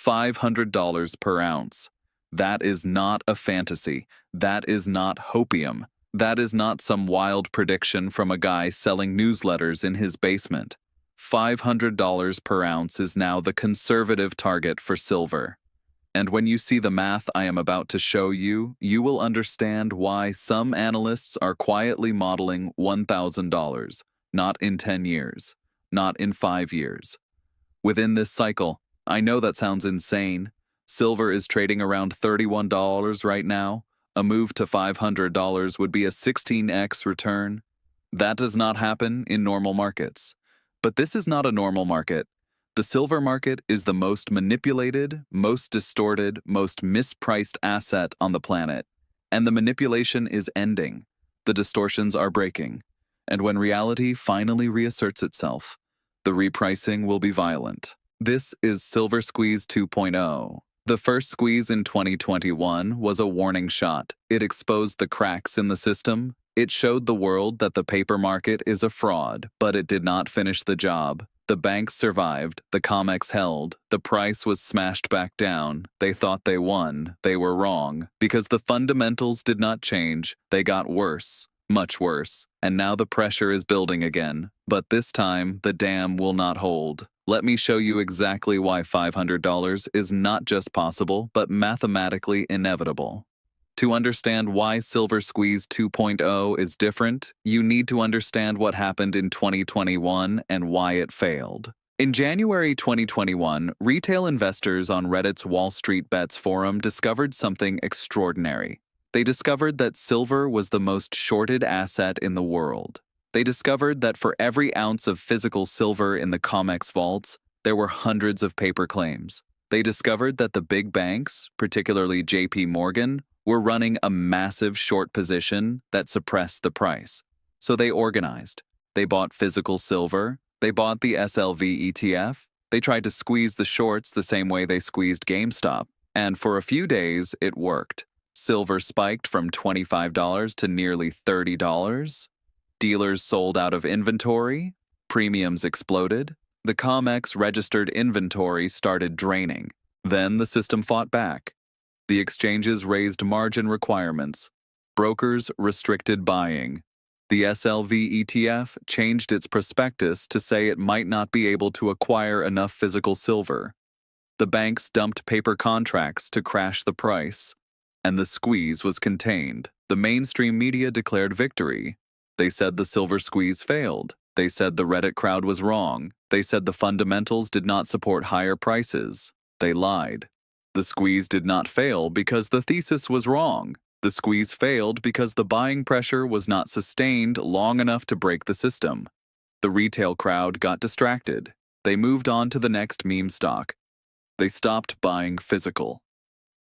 $500 per ounce. That is not a fantasy. That is not hopium. That is not some wild prediction from a guy selling newsletters in his basement. $500 per ounce is now the conservative target for silver. And when you see the math I am about to show you, you will understand why some analysts are quietly modeling $1,000, not in 10 years, not in 5 years. Within this cycle, I know that sounds insane. Silver is trading around $31 right now. A move to $500 would be a 16x return. That does not happen in normal markets. But this is not a normal market. The silver market is the most manipulated, most distorted, most mispriced asset on the planet. And the manipulation is ending. The distortions are breaking. And when reality finally reasserts itself, the repricing will be violent. This is Silver Squeeze 2.0. The first squeeze in 2021 was a warning shot. It exposed the cracks in the system. It showed the world that the paper market is a fraud, but it did not finish the job. The banks survived, the COMEX held, the price was smashed back down. They thought they won. They were wrong. Because the fundamentals did not change, they got worse, much worse. And now the pressure is building again. But this time, the dam will not hold. Let me show you exactly why $500 is not just possible, but mathematically inevitable. To understand why Silver Squeeze 2.0 is different, you need to understand what happened in 2021 and why it failed. In January 2021, retail investors on Reddit's Wall Street Bets forum discovered something extraordinary. They discovered that silver was the most shorted asset in the world. They discovered that for every ounce of physical silver in the COMEX vaults, there were hundreds of paper claims. They discovered that the big banks, particularly JP Morgan, were running a massive short position that suppressed the price. So they organized. They bought physical silver. They bought the SLV ETF. They tried to squeeze the shorts the same way they squeezed GameStop. And for a few days, it worked. Silver spiked from $25 to nearly $30. Dealers sold out of inventory. Premiums exploded. The COMEX registered inventory started draining. Then the system fought back. The exchanges raised margin requirements. Brokers restricted buying. The SLV ETF changed its prospectus to say it might not be able to acquire enough physical silver. The banks dumped paper contracts to crash the price. And the squeeze was contained. The mainstream media declared victory. They said the silver squeeze failed. They said the Reddit crowd was wrong. They said the fundamentals did not support higher prices. They lied. The squeeze did not fail because the thesis was wrong. The squeeze failed because the buying pressure was not sustained long enough to break the system. The retail crowd got distracted. They moved on to the next meme stock. They stopped buying physical.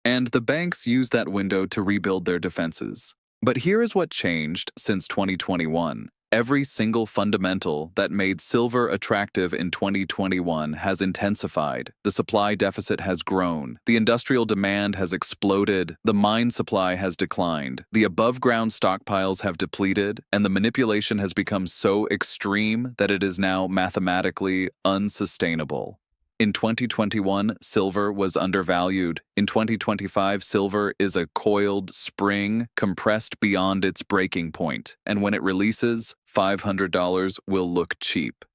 And the banks used that window to rebuild their defenses. But here is what changed since 2021. Every single fundamental that made silver attractive in 2021 has intensified. The supply deficit has grown. The industrial demand has exploded. The mine supply has declined. The above-ground stockpiles have depleted. And the manipulation has become so extreme that it is now mathematically unsustainable. In 2021, silver was undervalued. In 2025, silver is a coiled spring compressed beyond its breaking point. And when it releases, $500 will look cheap.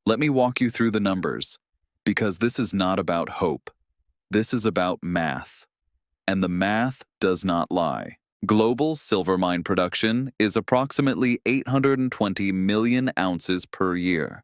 Let me walk you through the numbers, because this is not about hope. This is about math. And the math does not lie. Global silver mine production is approximately 820 million ounces per year.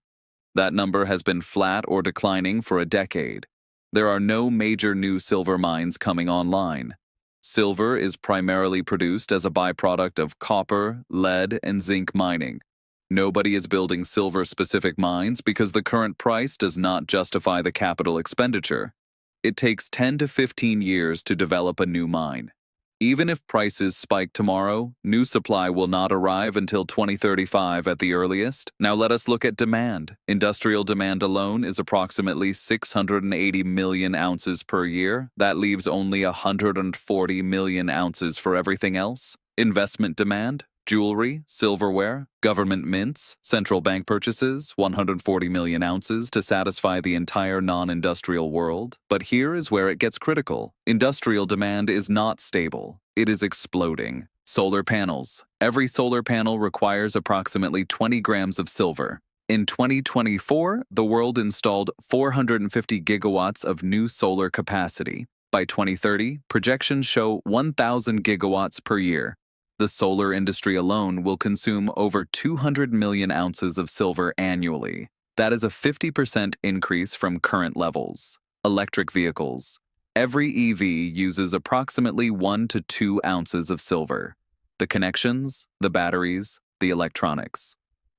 That number has been flat or declining for a decade. There are no major new silver mines coming online. Silver is primarily produced as a byproduct of copper, lead, and zinc mining. Nobody is building silver-specific mines because the current price does not justify the capital expenditure. It takes 10 to 15 years to develop a new mine. Even if prices spike tomorrow, new supply will not arrive until 2035 at the earliest. Now let us look at demand. Industrial demand alone is approximately 680 million ounces per year. That leaves only 140 million ounces for everything else. Investment demand, Jewelry, silverware, government mints, central bank purchases, 140 million ounces to satisfy the entire non-industrial world. But here is where it gets critical. Industrial demand is not stable. It is exploding. Solar panels. Every solar panel requires approximately 20 grams of silver. In 2024, the world installed 450 gigawatts of new solar capacity. By 2030, projections show 1,000 gigawatts per year. The solar industry alone will consume over 200 million ounces of silver annually. That is a 50% increase from current levels. Electric vehicles. Every EV uses approximately 1 to 2 ounces of silver. The connections, the batteries, the electronics.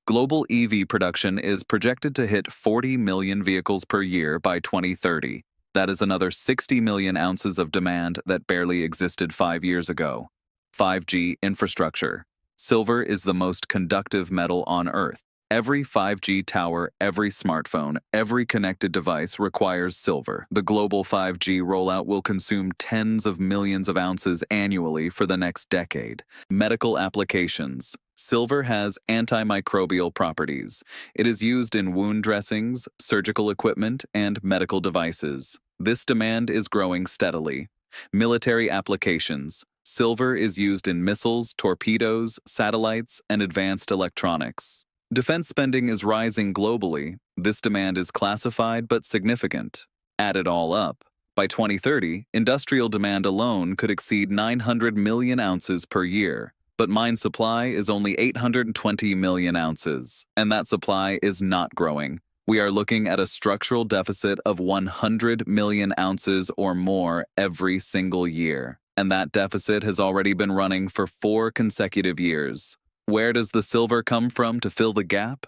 Global EV production is projected to hit 40 million vehicles per year by 2030. That is another 60 million ounces of demand that barely existed 5 years ago. 5G infrastructure. Silver is the most conductive metal on Earth. Every 5G tower, every smartphone, every connected device requires silver. The global 5G rollout will consume tens of millions of ounces annually for the next decade. Medical applications. Silver has antimicrobial properties. It is used in wound dressings, surgical equipment, and medical devices. This demand is growing steadily. Military applications. Silver is used in missiles, torpedoes, satellites, and advanced electronics. Defense spending is rising globally. This demand is classified but significant. Add it all up. By 2030, industrial demand alone could exceed 900 million ounces per year. But mine supply is only 820 million ounces, and that supply is not growing. We are looking at a structural deficit of 100 million ounces or more every single year. And that deficit has already been running for 4 consecutive years. Where does the silver come from to fill the gap?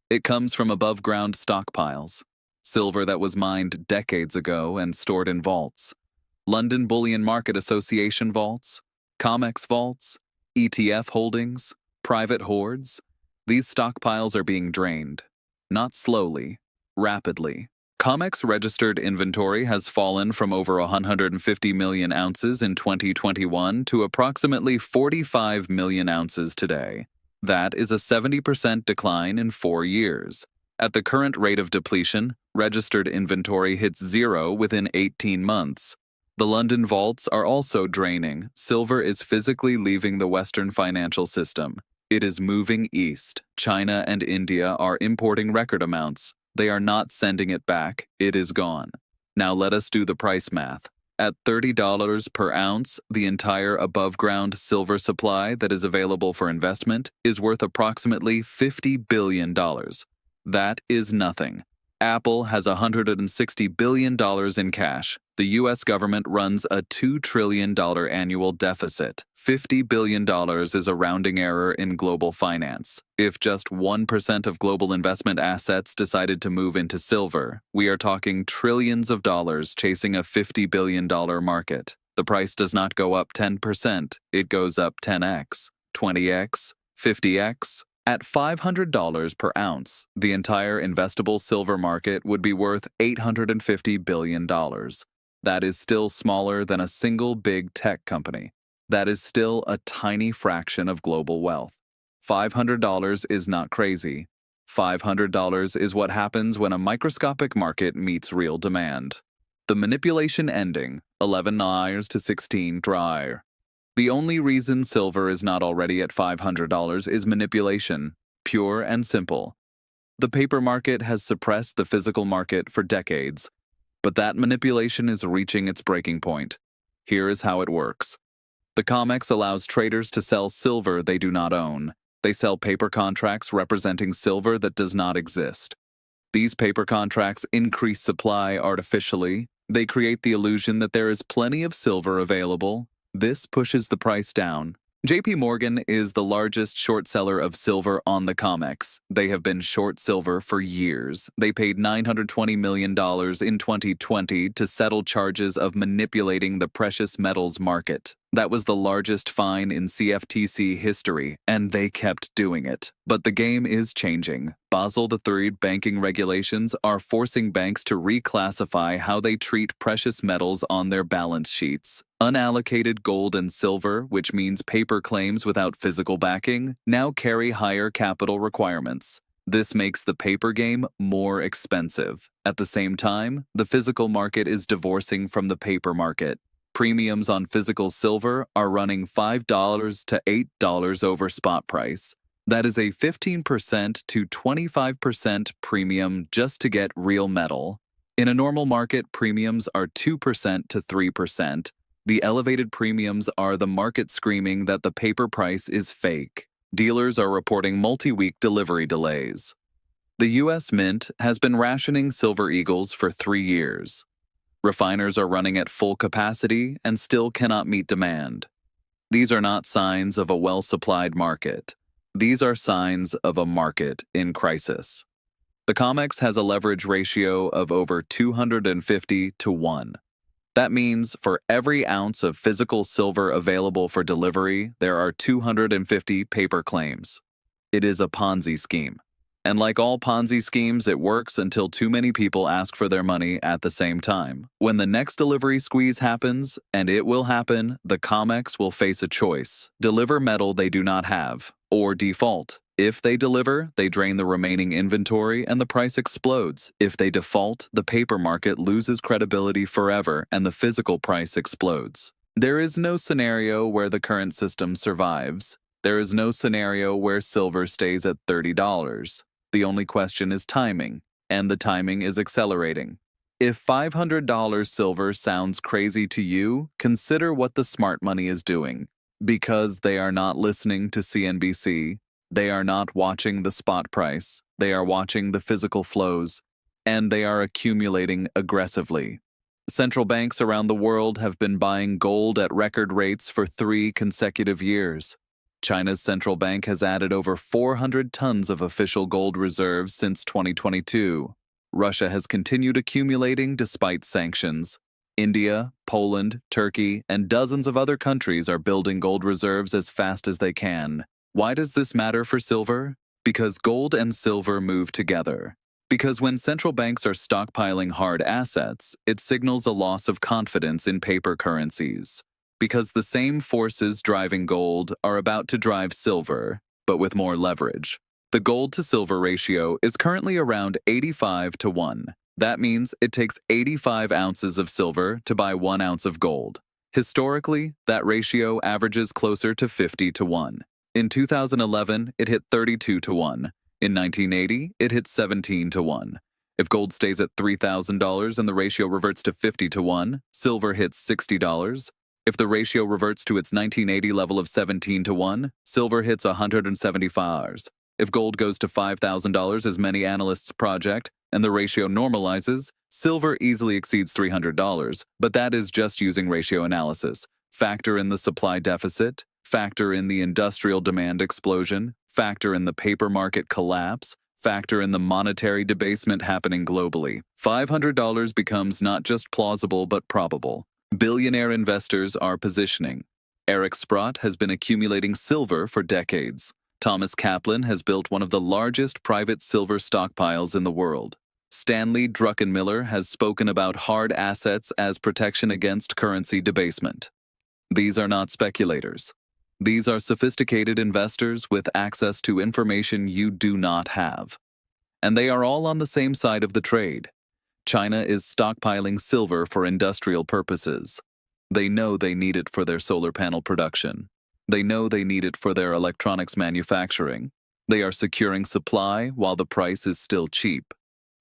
It comes from above-ground stockpiles. Silver that was mined decades ago and stored in vaults. London Bullion Market Association vaults, COMEX vaults, ETF holdings, private hoards. These stockpiles are being drained. Not slowly, rapidly. COMEX registered inventory has fallen from over 150 million ounces in 2021 to approximately 45 million ounces today. That is a 70% decline in 4 years. At the current rate of depletion, registered inventory hits zero within 18 months. The London vaults are also draining. Silver is physically leaving the Western financial system. It is moving east. China and India are importing record amounts. They are not sending it back. It is gone. Now let us do the price math. At $30 per ounce, the entire above-ground silver supply that is available for investment is worth approximately $50 billion. That is nothing. Apple has $160 billion in cash. The U.S. government runs a $2 trillion annual deficit. $50 billion is a rounding error in global finance. If just 1% of global investment assets decided to move into silver, we are talking trillions of dollars chasing a $50 billion market. The price does not go up 10%. It goes up 10x, 20x, 50x. At $500 per ounce, the entire investable silver market would be worth $850 billion. That is still smaller than a single big tech company. That is still a tiny fraction of global wealth. $500 is not crazy. $500 is what happens when a microscopic market meets real demand. The manipulation ending, 11 liars to 16 dry. The only reason silver is not already at $500 is manipulation, pure and simple. The paper market has suppressed the physical market for decades, but that manipulation is reaching its breaking point. Here is how it works. The COMEX allows traders to sell silver they do not own. They sell paper contracts representing silver that does not exist. These paper contracts increase supply artificially. They create the illusion that there is plenty of silver available. This pushes the price down. JP Morgan is the largest short seller of silver on the COMEX. They have been short silver for years. They paid $920 million in 2020 to settle charges of manipulating the precious metals market. That was the largest fine in CFTC history, and they kept doing it. But the game is changing. Basel III banking regulations are forcing banks to reclassify how they treat precious metals on their balance sheets. Unallocated gold and silver, which means paper claims without physical backing, now carry higher capital requirements. This makes the paper game more expensive. At the same time, the physical market is divorcing from the paper market. Premiums on physical silver are running $5 to $8 over spot price. That is a 15% to 25% premium just to get real metal. In a normal market, premiums are 2% to 3%. The elevated premiums are the market screaming that the paper price is fake. Dealers are reporting multi-week delivery delays. The U.S. Mint has been rationing Silver Eagles for 3 years. Refiners are running at full capacity and still cannot meet demand. These are not signs of a well-supplied market. These are signs of a market in crisis. The COMEX has a leverage ratio of over 250 to 1. That means for every ounce of physical silver available for delivery, there are 250 paper claims. It is a Ponzi scheme. And like all Ponzi schemes, it works until too many people ask for their money at the same time. When the next delivery squeeze happens, and it will happen, the COMEX will face a choice: deliver metal they do not have, or default. If they deliver, they drain the remaining inventory and the price explodes. If they default, the paper market loses credibility forever and the physical price explodes. There is no scenario where the current system survives. There is no scenario where silver stays at $30. The only question is timing, and the timing is accelerating. If $500 silver sounds crazy to you, consider what the smart money is doing. Because they are not listening to CNBC, they are not watching the spot price, they are watching the physical flows, and they are accumulating aggressively. Central banks around the world have been buying gold at record rates for 3 consecutive years. China's central bank has added over 400 tons of official gold reserves since 2022. Russia has continued accumulating despite sanctions. India, Poland, Turkey, and dozens of other countries are building gold reserves as fast as they can. Why does this matter for silver? Because gold and silver move together. Because when central banks are stockpiling hard assets, it signals a loss of confidence in paper currencies. Because the same forces driving gold are about to drive silver, but with more leverage. The gold-to-silver ratio is currently around 85 to 1. That means it takes 85 ounces of silver to buy 1 ounce of gold. Historically, that ratio averages closer to 50 to 1. In 2011, it hit 32 to 1. In 1980, it hit 17 to 1. If gold stays at $3,000 and the ratio reverts to 50 to 1, silver hits $60. If the ratio reverts to its 1980 level of 17 to 1, silver hits $175. If gold goes to $5,000 as many analysts project, and the ratio normalizes, silver easily exceeds $300, but that is just using ratio analysis. Factor in the supply deficit, factor in the industrial demand explosion, factor in the paper market collapse, factor in the monetary debasement happening globally. $500 becomes not just plausible but probable. Billionaire investors are positioning. Eric Sprott has been accumulating silver for decades. Thomas Kaplan has built one of the largest private silver stockpiles in the world. Stanley Druckenmiller has spoken about hard assets as protection against currency debasement. These are not speculators. These are sophisticated investors with access to information you do not have. And they are all on the same side of the trade. China is stockpiling silver for industrial purposes. They know they need it for their solar panel production. They know they need it for their electronics manufacturing. They are securing supply while the price is still cheap.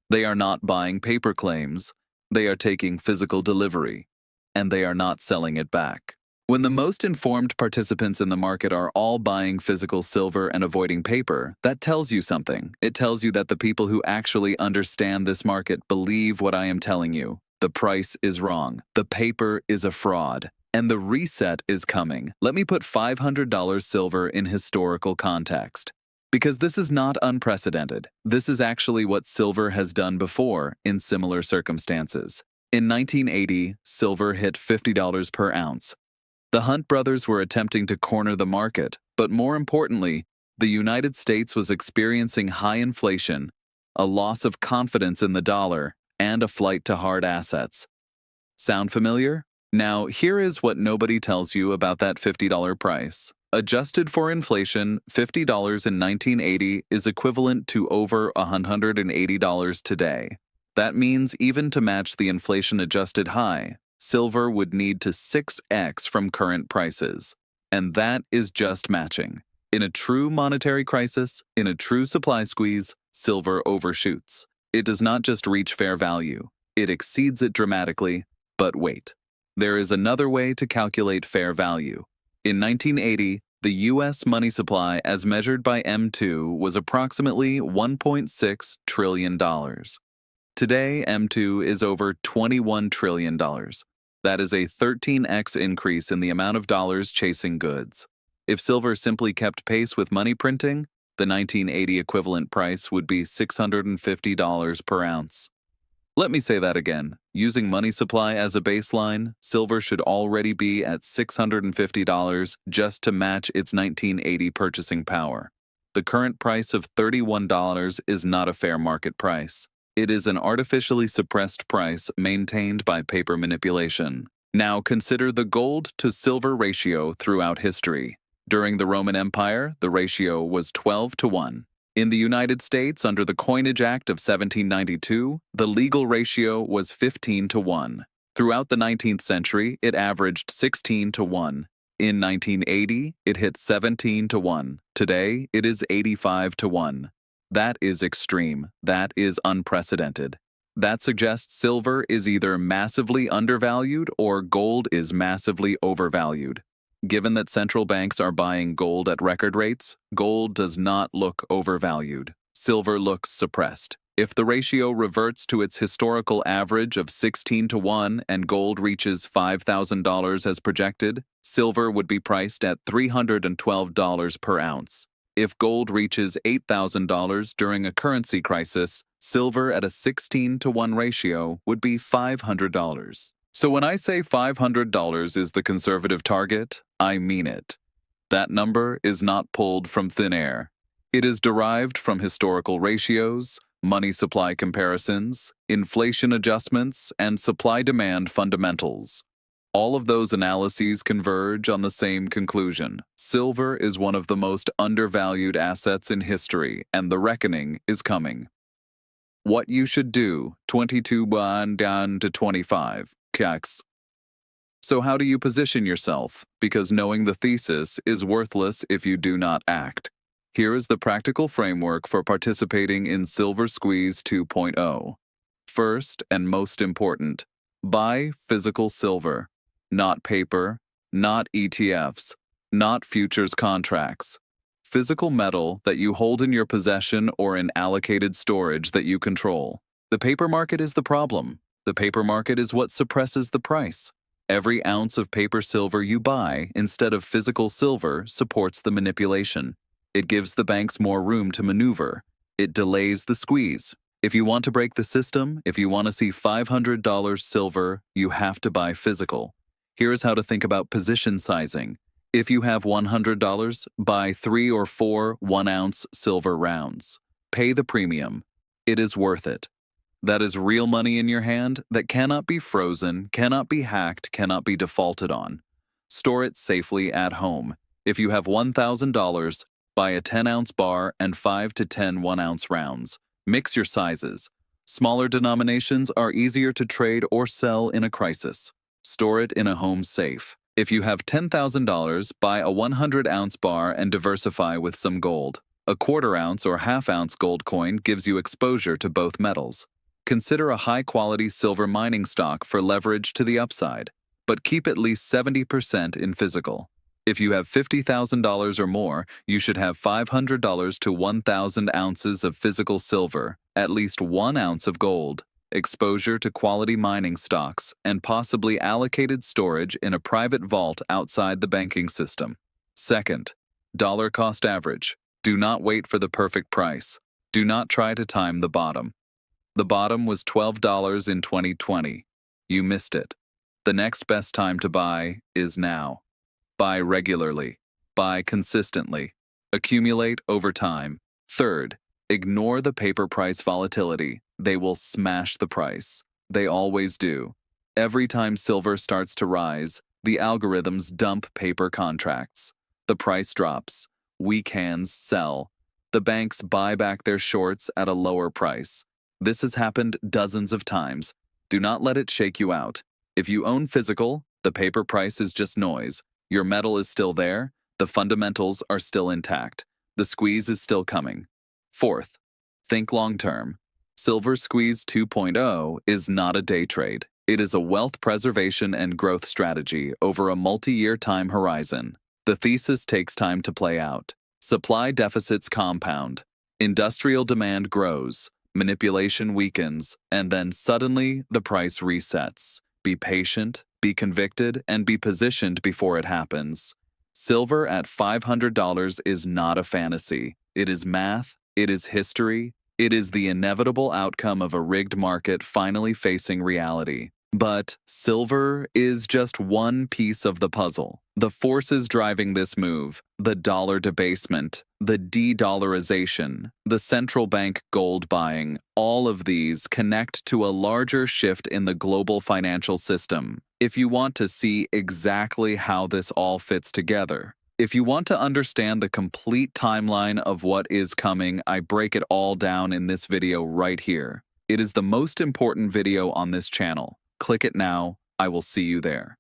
They are not buying paper claims. They are taking physical delivery. And they are not selling it back. When the most informed participants in the market are all buying physical silver and avoiding paper, that tells you something. It tells you that the people who actually understand this market believe what I am telling you. The price is wrong. The paper is a fraud. And the reset is coming. Let me put $500 silver in historical context. Because this is not unprecedented. This is actually what silver has done before in similar circumstances. In 1980, silver hit $50 per ounce. The Hunt brothers were attempting to corner the market, but more importantly, the United States was experiencing high inflation, a loss of confidence in the dollar, and a flight to hard assets. Sound familiar? Now, here is what nobody tells you about that $50 price. Adjusted for inflation, $50 in 1980 is equivalent to over $180 today. That means even to match the inflation-adjusted high, silver would need to 6x from current prices. And that is just matching. In a true monetary crisis, in a true supply squeeze, silver overshoots. It does not just reach fair value. It exceeds it dramatically. But wait. There is another way to calculate fair value. In 1980, the U.S. money supply as measured by M2 was approximately $1.6 trillion. Today, M2 is over $21 trillion. That is a 13x increase in the amount of dollars chasing goods. If silver simply kept pace with money printing, the 1980 equivalent price would be $650 per ounce. Let me say that again. Using money supply as a baseline, silver should already be at $650 just to match its 1980 purchasing power. The current price of $31 is not a fair market price. It is an artificially suppressed price maintained by paper manipulation. Now consider the gold to silver ratio throughout history. During the Roman Empire, the ratio was 12-1. In the United States, under the Coinage Act of 1792, the legal ratio was 15-1. Throughout the 19th century, it averaged 16-1. In 1980, it hit 17-1. Today, it is 85-1. That is extreme. That is unprecedented. That suggests silver is either massively undervalued or gold is massively overvalued. Given that central banks are buying gold at record rates, gold does not look overvalued. Silver looks suppressed. If the ratio reverts to its historical average of 16-1 and gold reaches $5,000 as projected, silver would be priced at $312 per ounce. If gold reaches $8,000 during a currency crisis, silver at a 16-1 ratio would be $500. So when I say $500 is the conservative target, I mean it. That number is not pulled from thin air. It is derived from historical ratios, money supply comparisons, inflation adjustments, and supply-demand fundamentals. All of those analyses converge on the same conclusion. Silver is one of the most undervalued assets in history, and the reckoning is coming. What you should do, 22 down to 25. So how do you position yourself? Because knowing the thesis is worthless if you do not act. Here is the practical framework for participating in Silver Squeeze 2.0. First and most important, buy physical silver, not paper, not ETFs, not futures contracts. Physical metal that you hold in your possession or in allocated storage that you control. The paper market is the problem. The paper market is what suppresses the price. Every ounce of paper silver you buy instead of physical silver supports the manipulation. It gives the banks more room to maneuver. It delays the squeeze. If you want to break the system, if you want to see $500 silver, you have to buy physical. Here is how to think about position sizing. If you have $100, buy 3 or 4 1-ounce silver rounds. Pay the premium. It is worth it. That is real money in your hand that cannot be frozen, cannot be hacked, cannot be defaulted on. Store it safely at home. If you have $1,000, buy a 10-ounce bar and 5 to 10 1-ounce rounds. Mix your sizes. Smaller denominations are easier to trade or sell in a crisis. Store it in a home safe. If you have $10,000, buy a 100-ounce bar and diversify with some gold. A quarter-ounce or half-ounce gold coin gives you exposure to both metals. Consider a high-quality silver mining stock for leverage to the upside, but keep at least 70% in physical. If you have $50,000 or more, you should have $500 to 1,000 ounces of physical silver, at least 1 ounce of gold, exposure to quality mining stocks, and possibly allocated storage in a private vault outside the banking system. Second, dollar cost average. Do not wait for the perfect price. Do not try to time the bottom. The bottom was $12 in 2020. You missed it. The next best time to buy is now. Buy regularly. Buy consistently. Accumulate over time. Third, ignore the paper price volatility. They will smash the price. They always do. Every time silver starts to rise, the algorithms dump paper contracts. The price drops. Weak hands sell. The banks buy back their shorts at a lower price. This has happened dozens of times. Do not let it shake you out. If you own physical, the paper price is just noise. Your metal is still there. The fundamentals are still intact. The squeeze is still coming. Fourth, think long-term. Silver Squeeze 2.0 is not a day trade. It is a wealth preservation and growth strategy over a multi-year time horizon. The thesis takes time to play out. Supply deficits compound. Industrial demand grows. Manipulation weakens. And then suddenly the price resets. Be patient, be convicted, and be positioned before it happens. Silver at $500 is not a fantasy. It is math. It is history. It is the inevitable outcome of a rigged market finally facing reality. But silver is just one piece of the puzzle. The forces driving this move, the dollar debasement, the de-dollarization, the central bank gold buying, all of these connect to a larger shift in the global financial system. If you want to see exactly how this all fits together, if you want to understand the complete timeline of what is coming, I break it all down in this video right here. It is the most important video on this channel. Click it now. I will see you there.